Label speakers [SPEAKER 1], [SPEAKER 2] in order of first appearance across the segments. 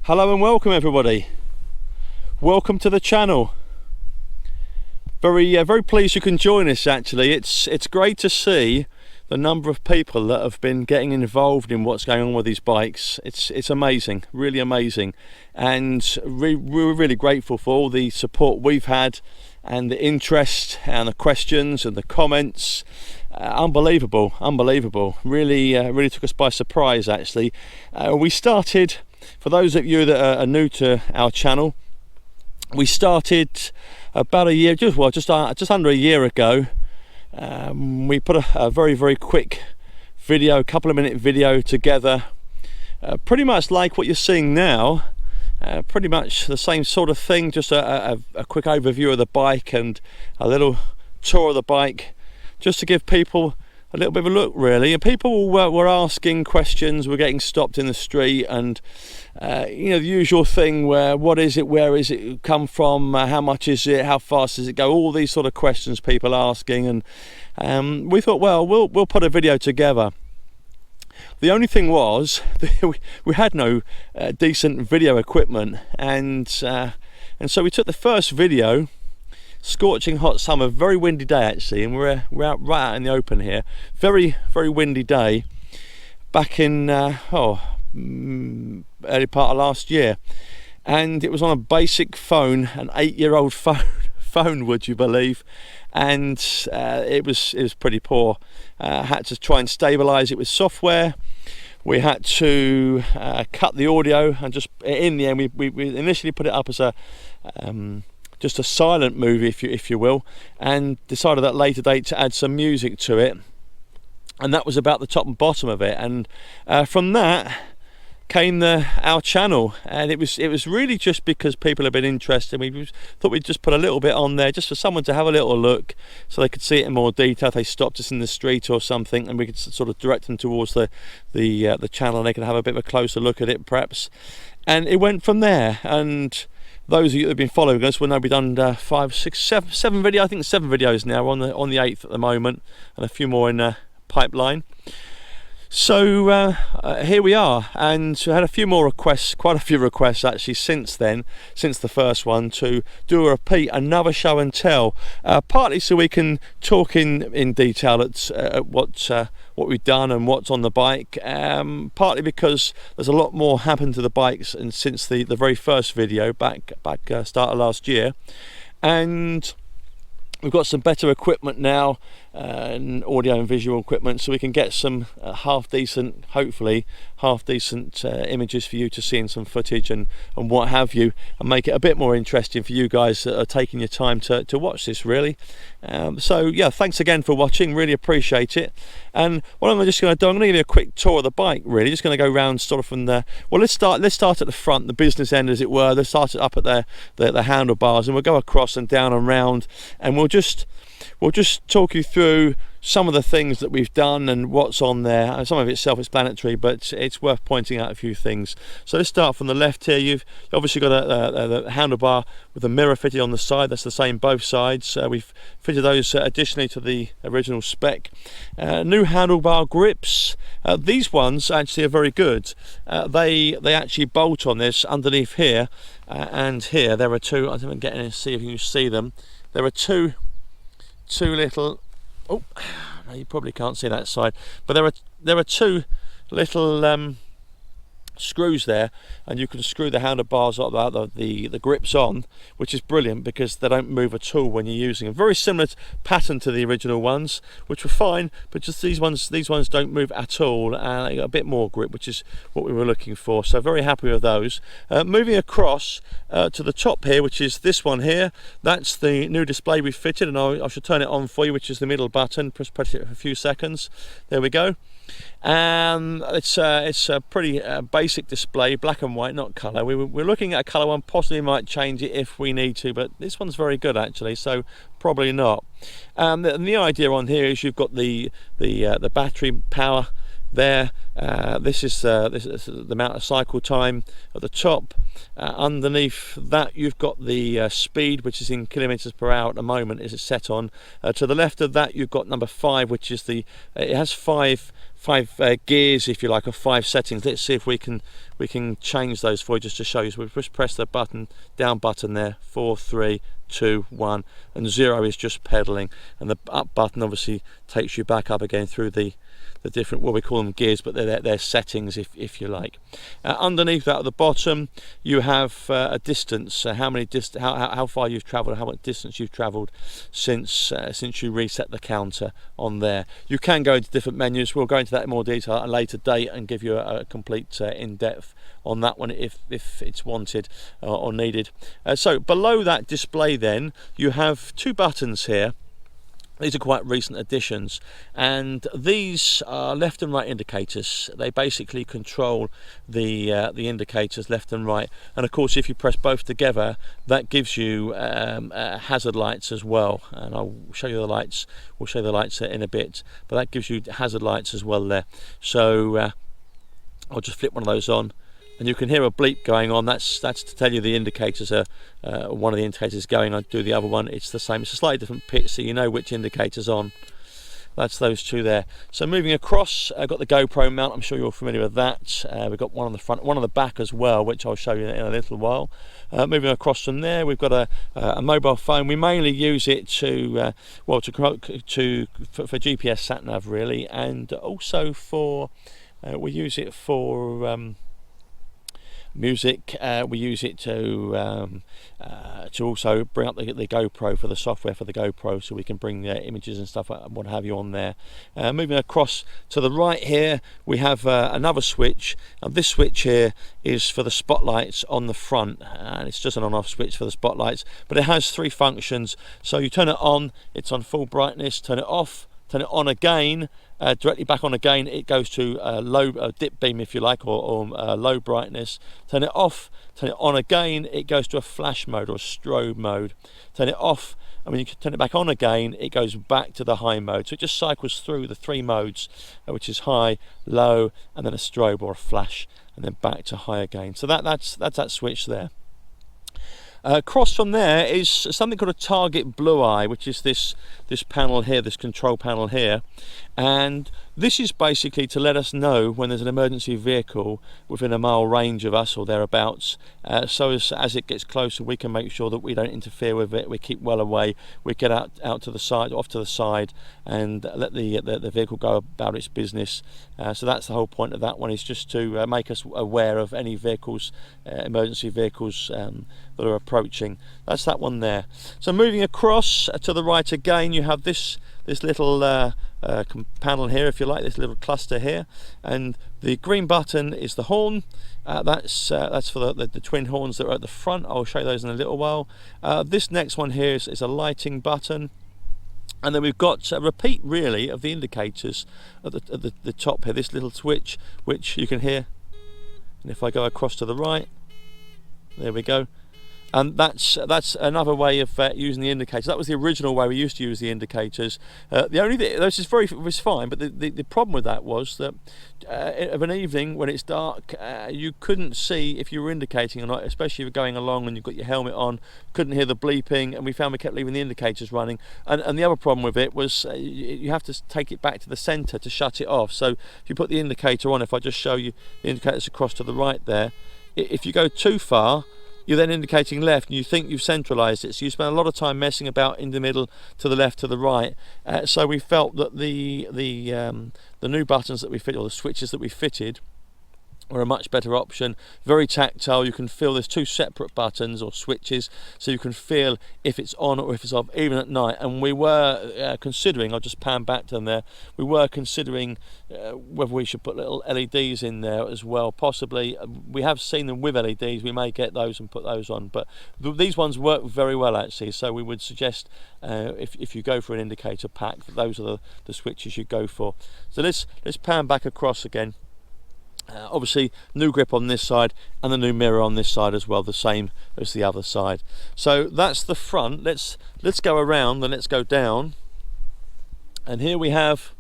[SPEAKER 1] Hello and welcome everybody. Welcome to the channel. Very pleased you can join us. Actually, it's great to see the number of people that have been getting involved in what's going on with these bikes. It's amazing, really amazing, and we're really grateful for all the support we've had and the interest and the questions and the comments. Unbelievable. Really took us by surprise. Actually, we started. For those of you that are new to our channel, we started about a year, just under a year ago. We put a very quick video, couple of minute video together, pretty much like what you're seeing now, pretty much the same sort of thing, just a quick overview of the bike and a little tour of the bike, just to give people a little bit of a look, really. And people were asking questions, were getting stopped in the street, and you know, the usual thing where what is it, where is it come from, how much is it, how fast does it go, all these sort of questions people asking. And we thought, well, we'll put a video together. The only thing was we had no decent video equipment, and so we took the first video. Scorching hot summer, very windy day actually, and we're out right out in the open here. Very windy day back in early part of last year, and it was on a basic phone, an 8-year-old phone, would you believe? And it was pretty poor. Had to try and stabilize it with software. We had to cut the audio, and just in the end we initially put it up as a just a silent movie, if you will, and decided at a later date to add some music to it, and that was about the top and bottom of it. And from that came our channel, and it was really just because people have been interested. We thought we'd just put a little bit on there just for someone to have a little look, so they could see it in more detail if they stopped us in the street or something, and we could sort of direct them towards the channel, and they could have a bit of a closer look at it perhaps. And it went from there. And those of you that have been following us will know we've done 5, 6, 7 videos. I think 7 videos now. We're on the 8th at the moment, and a few more in pipeline. So here we are, and we had a few more requests, quite a few requests actually since then, since the first one, to do a repeat, another show and tell, partly so we can talk in detail at what we've done and what's on the bike, partly because there's a lot more happened to the bikes and since the very first video back start of last year, and we've got some better equipment now, and audio and visual equipment, so we can get some hopefully half decent images for you to see, and some footage and what have you, and make it a bit more interesting for you guys that are taking your time to watch this, really. So yeah, thanks again for watching, really appreciate it. And what I'm just going to do, I'm going to give you a quick tour of the bike, really. Just going to go round sort of from the, well, let's start at the front, the business end as it were. Let's start it up at the handlebars, and we'll go across and down and round, and we'll just talk you through some of the things that we've done and what's on there. And some of it's self-explanatory, but it's worth pointing out a few things. So let's start from the left here. You've obviously got a handlebar with a mirror fitted on the side. That's the same both sides. We've fitted those additionally to the original spec. New handlebar grips. These ones actually are very good. They actually bolt on this underneath here and here. There are two. I think I'm getting in to see if you can see them. There are two little, oh no, you probably can't see that side, but there are two little screws there, and you can screw the handlebars up, the grips on, which is brilliant because they don't move at all when you're using them. Very similar pattern to the original ones, which were fine, but just these ones don't move at all, and they got a bit more grip, which is what we were looking for. So very happy with those. Moving across to the top here, which is this one here, that's the new display we've fitted, and I should turn it on for you, which is the middle button. Press it for a few seconds. There we go. It's a pretty basic display, black and white, not colour. We're looking at a colour one, possibly might change it if we need to, but this one's very good actually, so probably not. And the idea on here is you've got the battery power there. This is the amount of cycle time at the top. Underneath that you've got the speed, which is in kilometers per hour at the moment, is it set on. To the left of that you've got number 5, which is the it has five gears, if you like, or 5 settings. Let's see if we can change those for you, just to show you. So we just press the down button there, 4, 3, 2, 1, and 0 is just pedaling, and the up button obviously takes you back up again through the different, what we call them gears, but they're settings, if you like. Underneath that at the bottom you have a distance, how far you've travelled, how much distance you've travelled since you reset the counter on there. You can go into different menus. We'll go into that in more detail at a later date and give you a complete in-depth on that one if it's wanted or needed. So below that display then you have 2 buttons here. These are quite recent additions, and these are left and right indicators. They basically control the indicators left and right, and of course if you press both together that gives you hazard lights as well, and I'll show you the lights. We'll show you the lights in a bit, but that gives you hazard lights as well there. So I'll just flip one of those on, and you can hear a bleep going on. That's to tell you the indicators are one of the indicators going. I do the other one, it's the same. It's a slightly different pitch, so you know which indicator's on. That's those 2 there. So moving across, I've got the GoPro mount. I'm sure you're familiar with that. We've got one on the front, one on the back as well, which I'll show you in a little while. Moving across from there, we've got a mobile phone. We mainly use it for GPS sat nav really, and also for we use it for music. We use it to also bring up the GoPro, for the software for the GoPro, so we can bring images and stuff and what have you on there. Moving across to the right here we have another switch, and this switch here is for the spotlights on the front, and it's just an on-off switch for the spotlights, but it has 3 functions. So you turn it on, it's on full brightness. Turn it off, turn it on again, directly back on again, it goes to low dip beam, if you like, or low brightness. Turn it off, turn it on again, it goes to a flash mode or a strobe mode. Turn it off, and when you turn it back on again, it goes back to the high mode. So it just cycles through the 3 modes, which is high, low, and then a strobe or a flash, and then back to high again. So that's that switch there. Across from there is something called a target blue eye, which is this panel here, this control panel here, and this is basically to let us know when there's an emergency vehicle within a mile range of us or thereabouts, so as it gets closer we can make sure that we don't interfere with it, we keep well away, we get out to the side, off to the side, and let the vehicle go about its business. So that's the whole point of that one, is just to make us aware of any vehicles, emergency vehicles that are approaching. That's that one there. So moving across to the right again, you have this little panel here, if you like, this little cluster here, and the green button is the horn. That's for the twin horns that are at the front. I'll show you those in a little while. This next one here is a lighting button, and then we've got a repeat really of the indicators at the top here, this little switch which you can hear, and if I go across to the right, there we go. And that's another way of using the indicators. That was the original way we used to use the indicators. The only thing, this is was fine, but the problem with that was that of an evening when it's dark, you couldn't see if you were indicating or not, especially if you're going along and you've got your helmet on, couldn't hear the bleeping, and we found we kept leaving the indicators running. And the other problem with it was you have to take it back to the centre to shut it off. So if you put the indicator on, if I just show you the indicators across to the right there, if you go too far, you're then indicating left and you think you've centralized it, so you spend a lot of time messing about in the middle, to the left, to the right. So we felt that the new buttons that we fitted, or the switches that we fitted, were a much better option. Very tactile, you can feel there's 2 separate buttons or switches, so you can feel if it's on or if it's off, even at night. And we were considering, I'll just pan back to them there, we were considering whether we should put little LEDs in there as well, possibly. We have seen them with LEDs, we may get those and put those on, but these ones work very well actually, so we would suggest if you go for an indicator pack, that those are the switches you go for. So let's pan back across again. Obviously new grip on this side and the new mirror on this side as well, the same as the other side. So that's the front. Let's go around and let's go down, and here we have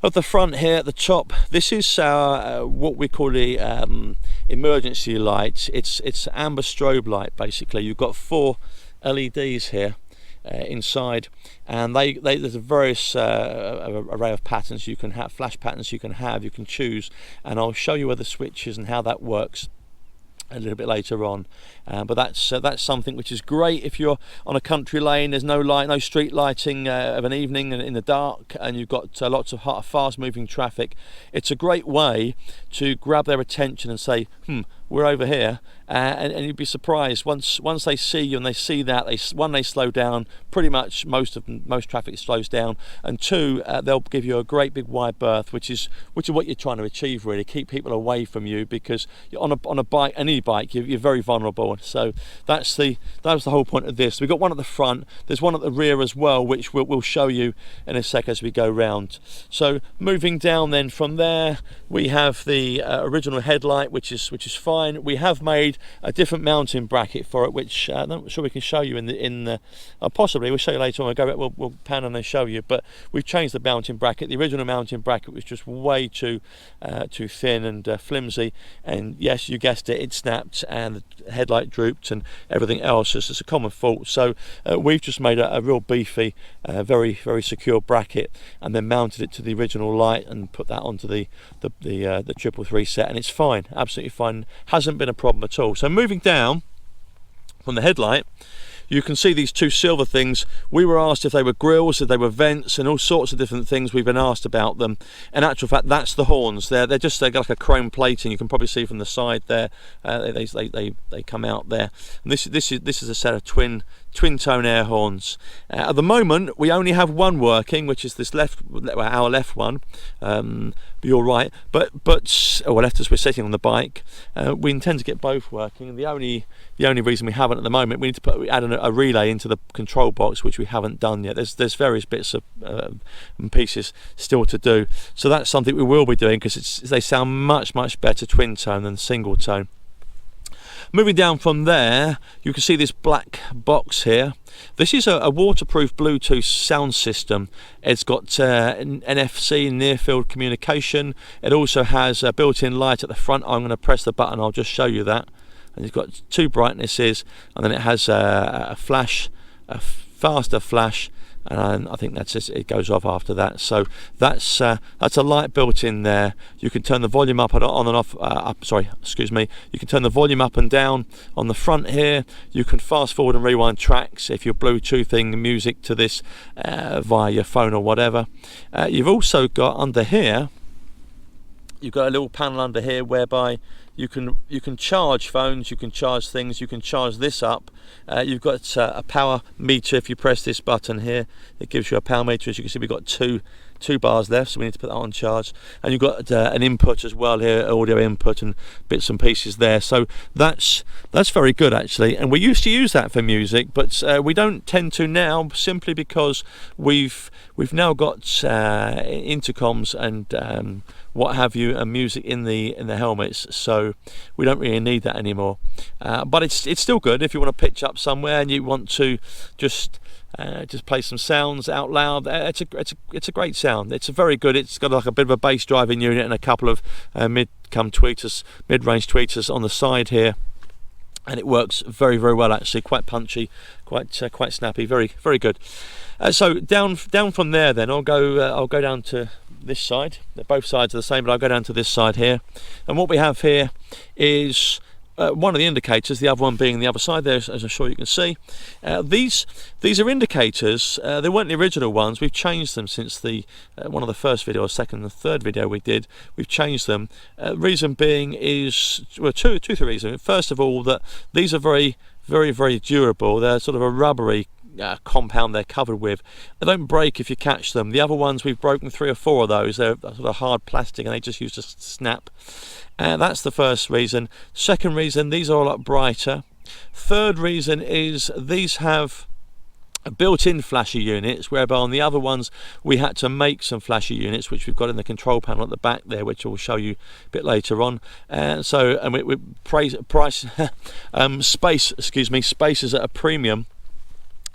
[SPEAKER 1] At the front here at the top, this is our what we call the emergency light. It's amber strobe light basically. You've got 4 LEDs here inside, and there's a various array of patterns you can have, flash patterns you can choose, and I'll show you where the switch is and how that works a little bit later on. But that's something which is great if you're on a country lane. There's no street lighting of an evening and in the dark, and you've got lots of fast moving traffic. It's a great way to grab their attention and say, we're over here, and you'd be surprised once they see you and they see that they slow down. Pretty much most traffic slows down, and 2, they'll give you a great big wide berth, which is what you're trying to achieve really. Keep people away from you, because you're on a bike, any bike, you're very vulnerable. So that was the whole point of this. We've got one at the front, there's one at the rear as well, which we'll show you in a sec as we go round. So moving down then from there, we have the original headlight, which is fine. We have made a different mounting bracket for it, which I'm not sure we can show you in the possibly we'll show you later on. We'll pan on and show you, but we've changed the mounting bracket. The original mounting bracket was just way too thin and flimsy, and yes, you guessed it, it snapped and the headlight drooped and everything else. It's a common fault. So we've just made a real beefy, very secure bracket, and then mounted it to the original light and put that onto the 333 set, and it's fine, absolutely fine. Hasn't been a problem at all. So moving down from the headlight, you can see these 2 silver things. We were asked if they were grills, if they were vents, and all sorts of different things we've been asked about them. In actual fact, that's the horns. They've got like a chrome plating. You can probably see from the side there. They come out there. And this is a set of twin tone air horns. At the moment, we only have one working, which is this our left one. You're right, but left as we're sitting on the bike. We intend to get both working. The only reason we haven't at the moment, we need to add a relay into the control box, which we haven't done yet. There's various bits of pieces still to do, so that's something we will be doing, because they sound much better twin tone than single tone. Moving down from there, you can see this black box here. This is a waterproof Bluetooth sound system. It's got NFC, near field communication. It also has a built-in light at the front. I'm going to press the button, I'll just show you that. And it's got 2 brightnesses, and then it has a flash, a faster flash, and I think that's it goes off after that. So that's a light built in there. You can turn the volume up and on and off. You can turn the volume up and down on the front here. You can fast forward and rewind tracks if you're Bluetoothing music to this via your phone or whatever. You've also got under here, you've got a little panel under here whereby you can charge phones, you can charge things, you can charge this up. You've got a power meter. If you press this button here, it gives you a power meter. As you can see, we've got two bars left, so we need to put that on charge. And you've got an input as well here, audio input and bits and pieces there. So that's very good actually. And we used to use that for music, but we don't tend to now, simply because we've now got intercoms and what have you, and music in the helmets, so we don't really need that anymore. But it's still good if you want to pitch up somewhere and you want to just play some sounds out loud. It's a great sound. It's a very good. It's got like a bit of a bass driving unit and a couple of mid-range tweeters on the side here, and it works very well actually. Quite punchy, quite snappy. Very good. So down from there, then I'll go down to this side. Both sides are the same, but I'll go down to this side here, and what we have here is one of the indicators, the other one being the other side there, as I'm sure you can see. These are indicators. They weren't the original ones. We've changed them since the one of the first videos, second and third video we did. We've changed them. Reason being is, well, two reasons. First of all, that these are very durable. They're sort of a rubbery compound they're covered with. They don't break if you catch them. The other ones, we've broken 3 or 4 of those. They're sort of hard plastic and they just used to snap. That's the first reason. Second reason, these are a lot brighter. Third reason is these have built-in flasher units, whereby on the other ones we had to make some flasher units, which we've got in the control panel at the back there, which I'll show you a bit later on. Space is at a premium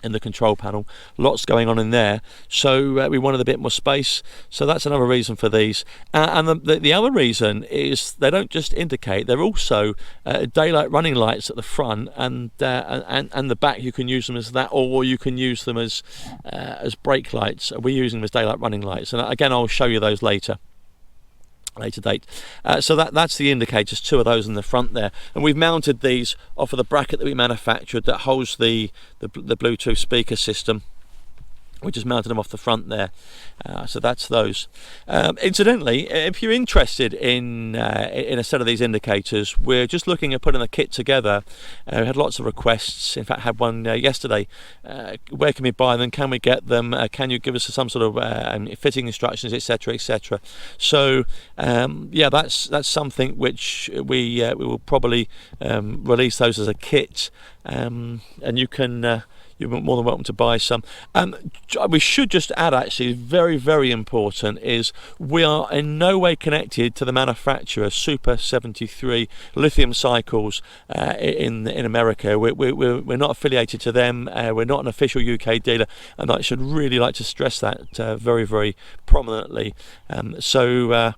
[SPEAKER 1] in the control panel. Lots going on in there, so we wanted a bit more space, so that's another reason for these. And the other reason is they don't just indicate, they're also daylight running lights at the front, and the back. You can use them as that, or you can use them as brake lights. We're using them as daylight running lights, and again I'll show you those later date. So that's the indicators, 2 of those in the front there, and we've mounted these off of the bracket that we manufactured that holds the Bluetooth speaker system. We just mounted them off the front there, so that's those. Incidentally, if you're interested in a set of these indicators, we're just looking at putting a kit together. We had lots of requests. In fact, had one yesterday. Where can we buy them? Can we get them? Can you give us some sort of fitting instructions, etc., etc. So yeah, that's something which we will probably release those as a kit, and you can. You're more than welcome to buy some. We should just add, actually, very, very important, is we are in no way connected to the manufacturer, Super73 Lithium Cycles in America. We're not affiliated to them. We're not an official UK dealer, and I should really like to stress that very, very prominently. So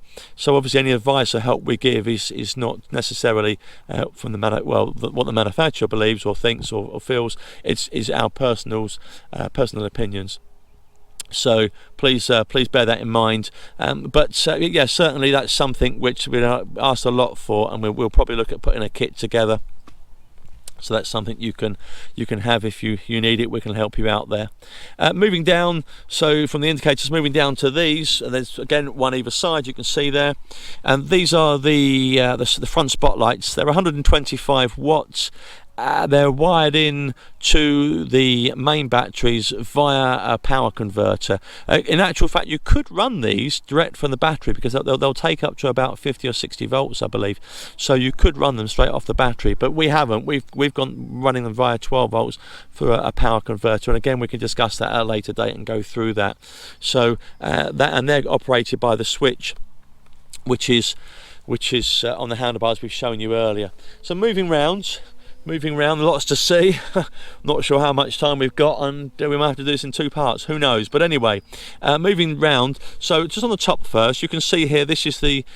[SPEAKER 1] obviously any advice or help we give is not necessarily from the what the manufacturer believes or thinks or feels. Is our personal opinions. So please bear that in mind. But yeah, certainly that's something which we've asked a lot for, and we'll probably look at putting a kit together. So that's something you can have if you need it. We can help you out there. Moving down, so from the indicators, moving down to these, and there's again one either side. You can see there, and these are the front spotlights. They're 125 watts. They're wired in to the main batteries via a power converter. In actual fact, you could run these direct from the battery, because they'll take up to about 50 or 60 volts, I believe. So you could run them straight off the battery, but we haven't. We've gone running them via 12 volts for a power converter, and again we can discuss that at a later date and go through that. So and they're operated by the switch, which is on the handlebars we've shown you earlier. So moving round, lots to see. Not sure how much time we've got, and we might have to do this in 2 parts, who knows. But anyway, moving round, so just on the top first, you can see here this is the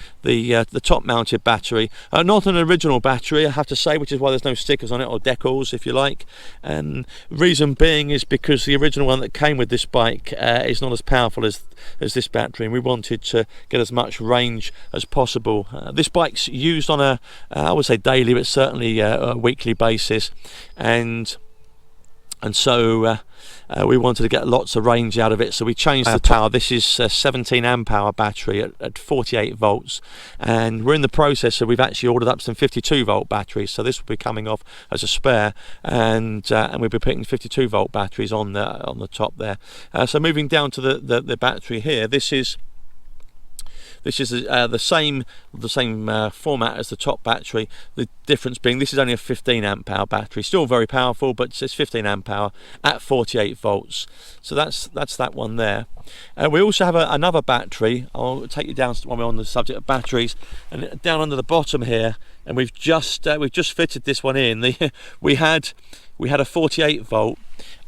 [SPEAKER 1] top mounted battery, not an original battery, I have to say, which is why there's no stickers on it, or decals if you like. Reason being is because the original one that came with this bike is not as powerful as this battery, and we wanted to get as much range as possible. This bike's used on a I would say daily, but certainly a weekly basis, and so we wanted to get lots of range out of it, so we changed the power. This is a 17 amp hour battery at 48 volts, and we're in the process, so we've actually ordered up some 52 volt batteries, so this will be coming off as a spare, and we'll be putting 52 volt batteries on the top there. So moving down to the battery here, this is the same format as the top battery. The difference being this is only a 15 amp hour battery, still very powerful, but it's 15 amp hour at 48 volts. So that's that one there. We also have another battery. I'll take you down when we're on the subject of batteries, and down under the bottom here, and we've just fitted this one in. We had a 48 volt.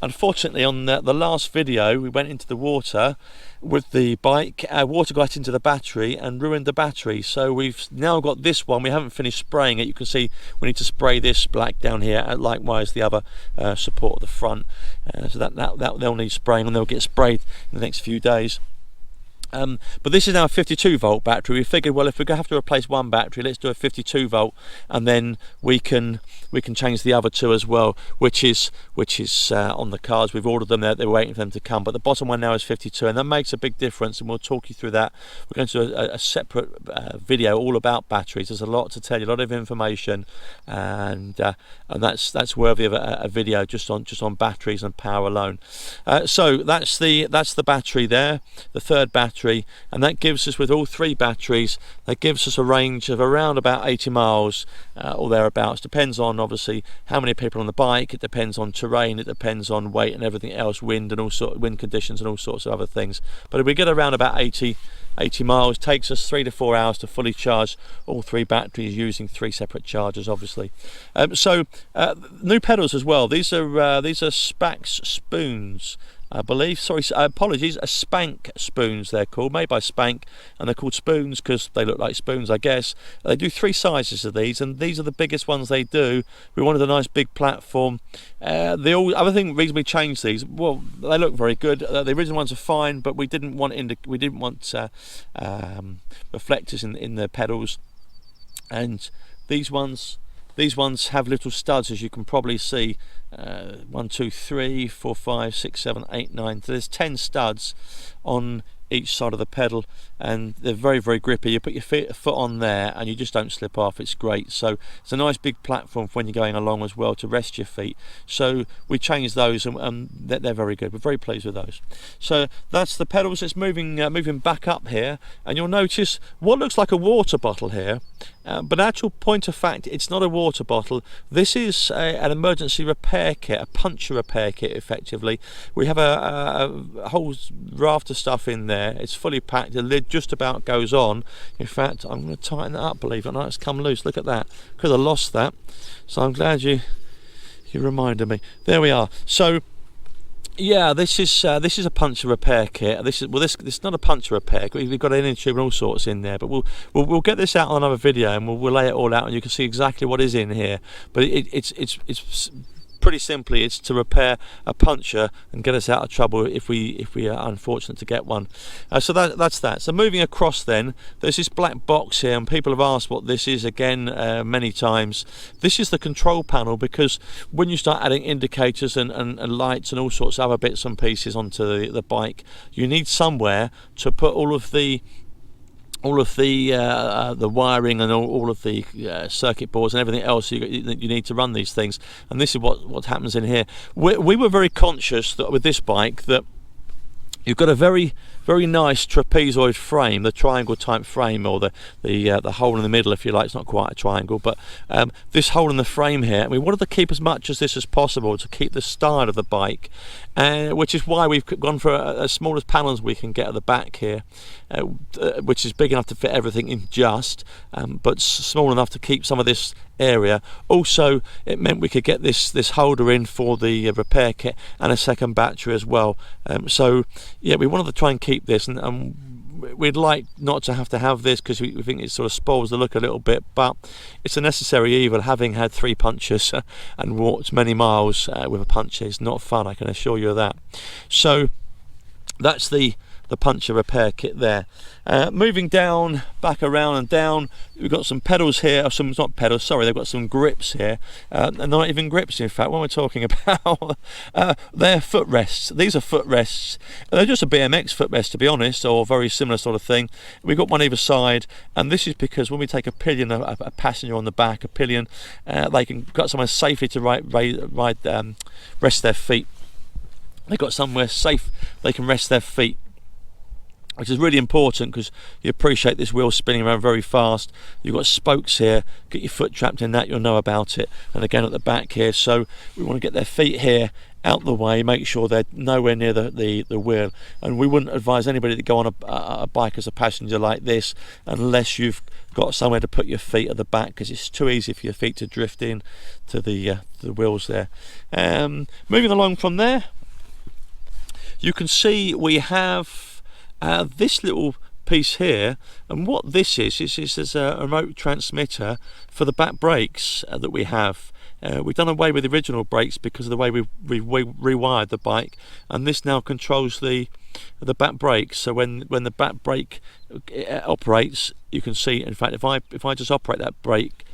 [SPEAKER 1] Unfortunately, on the last video, we went into the water with the bike. Water got into the battery and ruined the battery. So we've now got this one. We haven't finished spraying it. You can see we need to spray this black down here. Likewise, the other support at the front. So that they'll need spraying, and they'll get sprayed in the next few days. But this is now a 52 volt battery. We figured, well, if we're going to have to replace one battery, let's do a 52 volt, and then we can change the other 2 as well, which is on the cards. We've ordered them there, they're waiting for them to come, but the bottom one now is 52, and that makes a big difference, and we'll talk you through that. We're going to do a separate video all about batteries. There's a lot to tell you, a lot of information, and that's worthy of a video just on batteries and power alone. So that's the battery there, the third battery. And that gives us, with all 3 batteries, that gives us a range of around about 80 miles or thereabouts. Depends on obviously how many people on the bike, it depends on terrain, it depends on weight and everything else, wind and wind conditions and all sorts of other things. But if we get around about 80 80 miles. Takes us 3 to 4 hours to fully charge all 3 batteries using 3 separate chargers, obviously. New pedals as well. These are Spax spoons, I believe. Sorry, apologies, Spank spoons they're called, made by Spank, and they're called spoons because they look like spoons, I guess. They do 3 sizes of these, and these are the biggest ones they do. We wanted a nice big platform. The other reason we changed these, well, they look very good. The original ones are fine, but we didn't want reflectors in the pedals, and these ones have little studs, as you can probably see. 1, 2, 3, 4, 5, 6, 7, 8, 9. So there's 10 studs on each side of the pedal, and they're very, very grippy. You put your foot on there and you just don't slip off. It's great. So it's a nice big platform for when you're going along as well to rest your feet. So we changed those, and they're very good. We're very pleased with those. So that's the pedals. It's moving back up here, and you'll notice what looks like a water bottle here, but actual point of fact, it's not a water bottle. This is an emergency repair kit, a puncture repair kit, effectively. We have a whole raft of stuff in there. It's fully packed. The lid just about goes on. In fact, I'm going to tighten that up, believe it or not. It's come loose. Look at that. Because I lost that. So I'm glad you reminded me. There we are. So yeah, this is a puncture repair kit. This is not a puncture repair. We've got an inner tube and all sorts in there, but we'll get this out on another video, and we'll lay it all out, and you can see exactly what is in here. But it's pretty simply, it's to repair a puncture and get us out of trouble if we are unfortunate to get one. So that's that. So moving across then, there's this black box here, and people have asked what this is again many times. This is the control panel, because when you start adding indicators and lights and all sorts of other bits and pieces onto the bike, you need somewhere to put all of the wiring and all of the circuit boards and everything else you need to run these things, and this is what happens in here. We were very conscious that with this bike that you've got a very, very nice trapezoid frame, the triangle type frame, or the hole in the middle, if you like. It's not quite a triangle, but this hole in the frame here, we wanted to keep as much as this as possible to keep the style of the bike, which is why we've gone for as small as panels we can get at the back here, which is big enough to fit everything in just, but small enough to keep some of this area. Also, it meant we could get this holder in for the repair kit and a second battery as well. So yeah, we wanted to try and keep this, and we'd like not to have this because we think it sort of spoils the look a little bit, but it's a necessary evil. Having had 3 punctures and walked many miles with a puncture is not fun, I can assure you of that. So that's the puncture repair kit there. Moving down, back around and down, we've got some pedals here, not pedals, sorry, they've got some grips here, and they're not even grips, in fact. What we're talking about, they're footrests. These are footrests. They're just a BMX footrest, to be honest, or very similar sort of thing. We've got one either side, and this is because when we take a pillion, a passenger on the back, a pillion, they can got somewhere safely to rest their feet. They've got somewhere safe they can rest their feet, which is really important because you appreciate this wheel spinning around very fast. You've got spokes here, get your foot trapped in that, you'll know about it. And again at the back here, so we want to get their feet here out the way, make sure they're nowhere near the wheel. And we wouldn't advise anybody to go on a bike as a passenger like this unless you've got somewhere to put your feet at the back, because it's too easy for your feet to drift in to the wheels there. Moving along from there, you can see we have this little piece here, and what this is a remote transmitter for the back brakes that we have. We've done away with the original brakes because of the way we rewired the bike, and this now controls the back brakes. So when the back brake operates, you can see, in fact, if I just operate that brake,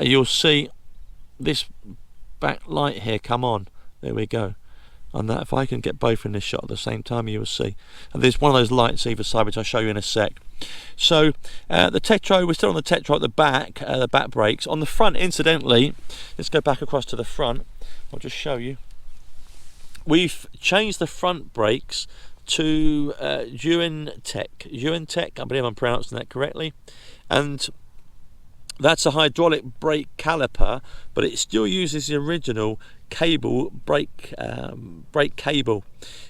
[SPEAKER 1] you'll see this back light here come on. There we go. And that, if I can get both in this shot at the same time, you will see. And there's one of those lights either side, which I'll show you in a sec. So the Tetro, we're still on the Tetro at the back brakes. On the front, incidentally, let's go back across to the front. I'll just show you. We've changed the front brakes to Werq. I believe I'm pronouncing that correctly. And That's a hydraulic brake caliper, but it still uses the original cable brake cable,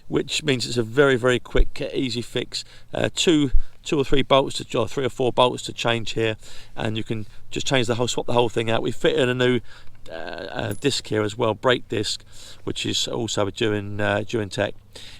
[SPEAKER 1] which means it's a very quick, easy fix. Two or three bolts to, or 3 or 4 bolts to change here, and you can just change the whole, swap the whole thing out. We fitted a new disc here as well, brake disc, which is also a Duintech,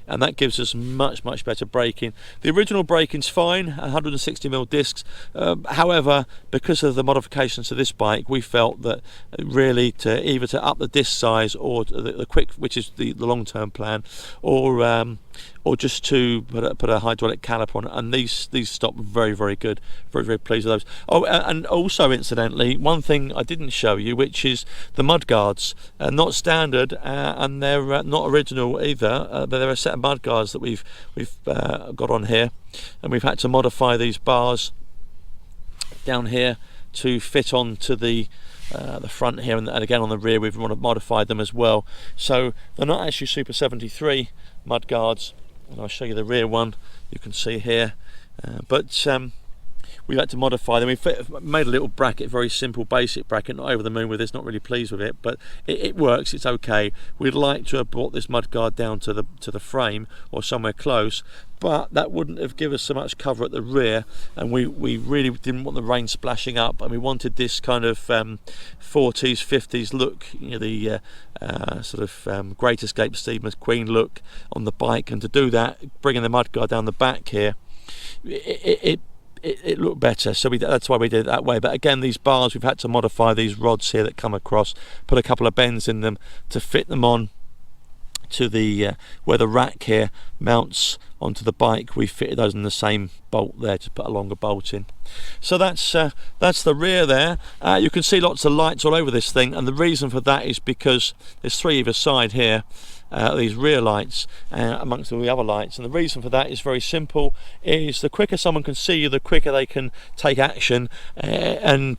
[SPEAKER 1] and that gives us much better braking. The original braking's fine, 160mm discs. However, because of the modifications to this bike, we felt that really to either to up the disc size or the quick, which is the long-term plan, or just to put a hydraulic caliper on it, and these stop very good. Very pleased with those. Oh, and also incidentally, one thing I didn't show you, which is the mudguards. Not standard, and they're not original either, but they're a set of mudguards that we've got on here, and we've had to modify these bars down here to fit onto the front here, and again on the rear we've modified them as well. So they're not actually Super73 mudguards, and I'll show you the rear one. You can see here, but we had to modify them. We made a little bracket, very simple, basic bracket. Not over the moon with this, not really pleased with it, but it works. It's okay. We'd like to have brought this mudguard down to the frame or somewhere close, but that wouldn't have given us so much cover at the rear, and we really didn't want the rain splashing up, and we wanted this kind of 40s 50s look, you know, the sort of Great Escape Steve McQueen look on the bike. And to do that, bringing the mudguard down the back here, it looked better, so that's why we did it that way. But again, these bars, we've had to modify these rods here that come across, put a couple of bends in them to fit them on to the where the rack here mounts onto the bike. We fitted those in the same bolt there to put a longer bolt in. So that's the rear there. You can see lots of lights all over this thing, and the reason for that is because there's 3 either side here, these rear lights amongst all the other lights, and the reason for that is very simple. Is the quicker someone can see you, the quicker they can take action, and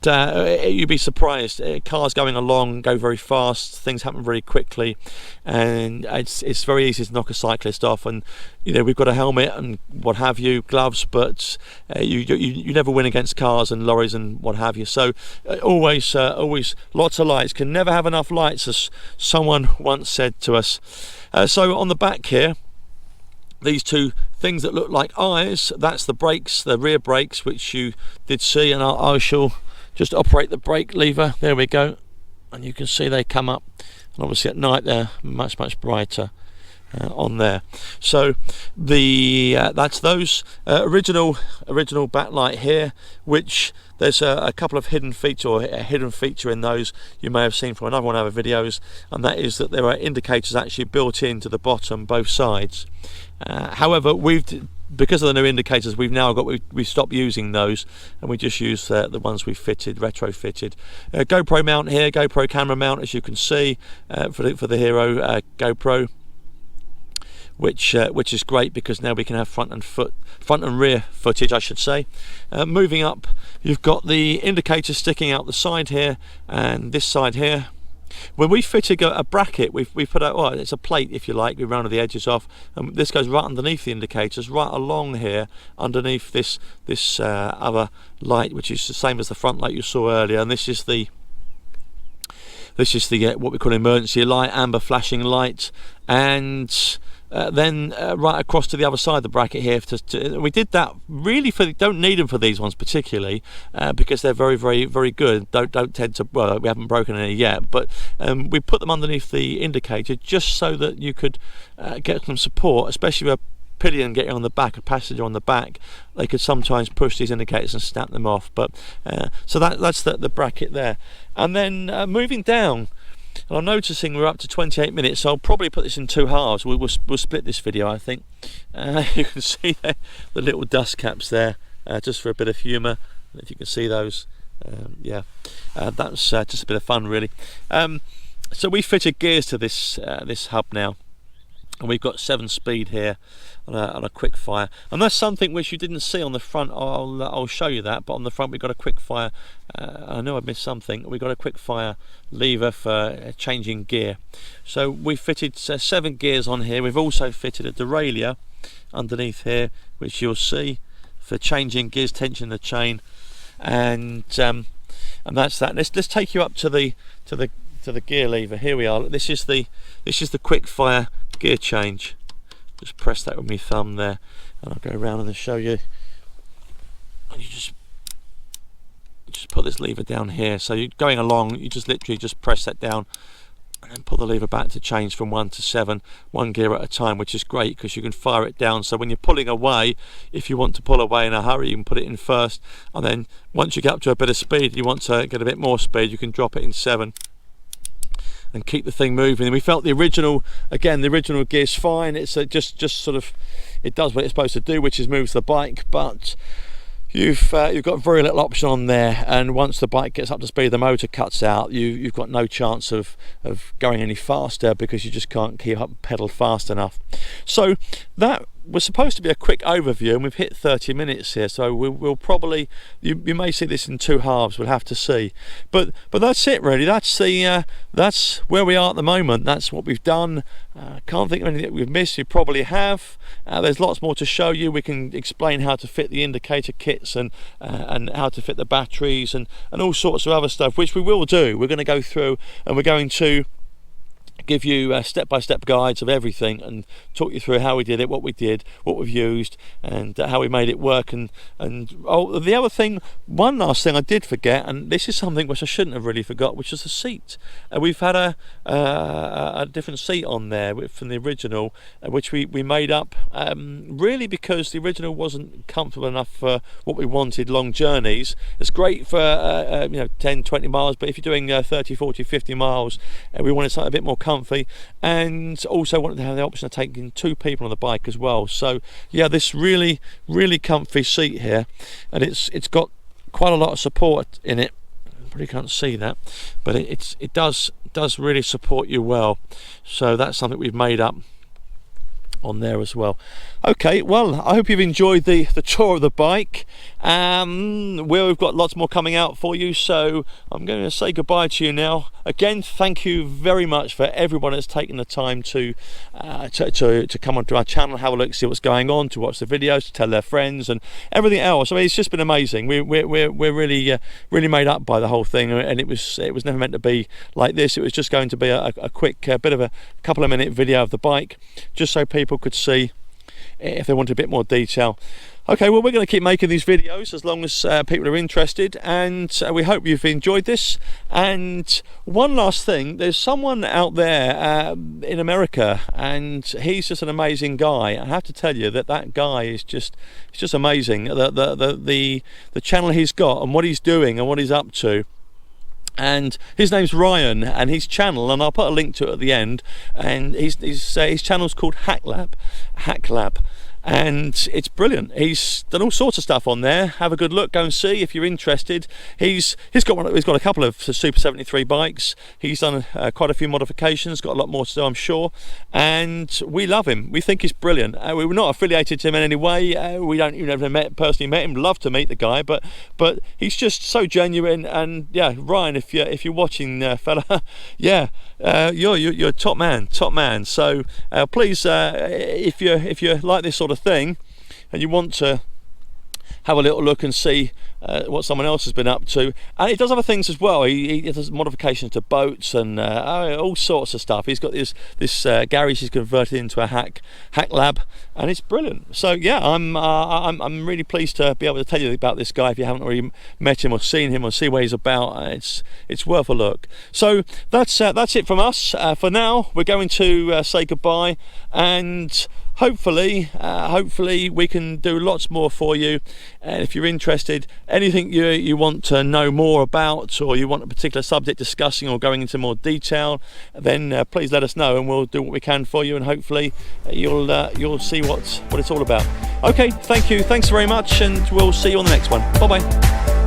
[SPEAKER 1] you'd be surprised, cars going along go very fast, things happen very quickly, and it's very easy to knock a cyclist off. And you know, we've got a helmet and what have you, gloves, but you never win against cars and lorries and what have you. So always lots of lights. Can never have enough lights, as someone once said to us. So on the back here, these 2 things that look like eyes, that's the brakes, the rear brakes, which you did see, and I shall just operate the brake lever. There we go, and you can see they come up, and obviously at night they're much brighter on there. So that's those original backlight here, which there's a couple of hidden feature, or a hidden feature in those you may have seen from another one of our videos, and that is that there are indicators actually built into the bottom both sides. However, because of the new indicators we've now got, we stopped using those, and we just use the ones we retrofitted. GoPro mount here, GoPro camera mount, as you can see, for the Hero GoPro, which is great, because now we can have front and rear footage, I should say. Moving up, you've got the indicator sticking out the side here, and this side here. When we fitted a bracket, we put out, well, it's a plate if you like, we rounded the edges off, and this goes right underneath the indicators, right along here underneath this other light, which is the same as the front light you saw earlier. And this is the what we call emergency light, amber flashing light. And then right across to the other side of the bracket here, we did that really don't need them for these ones particularly, because they're very good. Don't tend to, well, we haven't broken any yet, but we put them underneath the indicator just so that you could get some support, especially with a pillion getting on the back, a passenger on the back. They could sometimes push these indicators and snap them off. But so that's the bracket there. And then moving down, and I'm noticing we're up to 28 minutes, so I'll probably put this in 2 halves. We'll split this video, I think. You can see the little dust caps there, just for a bit of humour, if you can see those. Yeah, that's just a bit of fun, really. So we fitted gears to this hub now, and we've got 7-speed here on a quick fire, and that's something which you didn't see on the front. I'll show you that, but on the front we've got a quick fire. I know I missed something. We've got a quick fire lever for changing gear. So we fitted 7 gears on here. We've also fitted a derailleur underneath here, which you'll see for changing gears, tensioning the chain. And and that's that. Let's take you up to the gear lever. Here we are. This is the quick fire gear change. Just press that with my thumb there, and I'll go around and show you. And you just put this lever down here. So you're going along, you just literally just press that down and then pull the lever back to change from 1 to 7, one gear at a time, which is great because you can fire it down. So when you're pulling away, if you want to pull away in a hurry, you can put it in first, and then once you get up to a bit of speed, you want to get a bit more speed, you can drop it in 7 and keep the thing moving. And we felt the original gear's fine. It's just sort of, it does what it's supposed to do, which is moves the bike, but you've got very little option on there, and once the bike gets up to speed, the motor cuts out. You've got no chance of going any faster because you just can't keep up pedal fast enough. So that was supposed to be a quick overview, and we've hit 30 minutes here, so we'll probably, you may see this in 2 halves, we'll have to see, but that's it really. That's where we are at the moment. That's what we've done. Can't think of anything that we've missed. You probably have. There's lots more to show you. We can explain how to fit the indicator kits and how to fit the batteries and all sorts of other stuff, which we will do. We're going to go through, and we're going to give you step-by-step guides of everything and talk you through how we did it, what we did, what we've used, and how we made it work. And oh, the other thing, one last thing I did forget, and this is something which I shouldn't have really forgot, which is the seat. We've had a different seat on there from the original, which we made up really because the original wasn't comfortable enough for what we wanted, long journeys. It's great for 10-20 miles, but if you're doing 30, 40, 50 miles, we wanted something a bit more comfy, and also wanted to have the option of taking 2 people on the bike as well. So yeah, this really comfy seat here, and it's got quite a lot of support in it. I probably can't see that, but it does really support you well. So that's something we've made up on there as well. Okay, well, I hope you've enjoyed the tour of the bike. We've got lots more coming out for you, so I'm going to say goodbye to you now. Again, thank you very much for everyone that's taken the time to come onto our channel, have a look, see what's going on, to watch the videos, to tell their friends and everything else. I mean, it's just been amazing. We're really made up by the whole thing, and it was never meant to be like this. It was just going to be a quick bit of a couple of minute video of the bike, just so people could see if they wanted a bit more detail. Okay, well, we're going to keep making these videos as long as people are interested, and we hope you've enjoyed this. And one last thing, there's someone out there in America, and he's just an amazing guy. I have to tell you that guy is just amazing. The channel he's got and what he's doing and what he's up to. And his name's Ryan, and his channel, and I'll put a link to it at the end, and his channel's called HackLab, and it's brilliant. He's done all sorts of stuff on there. Have a good look, go and see if you're interested. He's got a couple of Super73 bikes. He's done quite a few modifications, got a lot more to do, I'm sure, and we love him. We think he's brilliant. We were not affiliated to him in any way. We don't even ever personally met him. Love to meet the guy, but he's just so genuine. And yeah, Ryan, if you're watching, fella, yeah, you're top man. So please, if you like this sort of thing and you want to have a little look and see what someone else has been up to, and he does other things as well. He does modifications to boats and all sorts of stuff. He's got this garage he's converted into a HackLab, and it's brilliant. So yeah, I'm really pleased to be able to tell you about this guy if you haven't already met him or seen him or see what he's about. It's worth a look. So that's it from us for now. We're going to say goodbye, and hopefully we can do lots more for you. And if you're interested, anything you want to know more about, or you want a particular subject discussing or going into more detail, then please let us know, and we'll do what we can for you, and hopefully you'll see what it's all about. Okay, thank you, thanks very much, and we'll see you on the next one. Bye bye.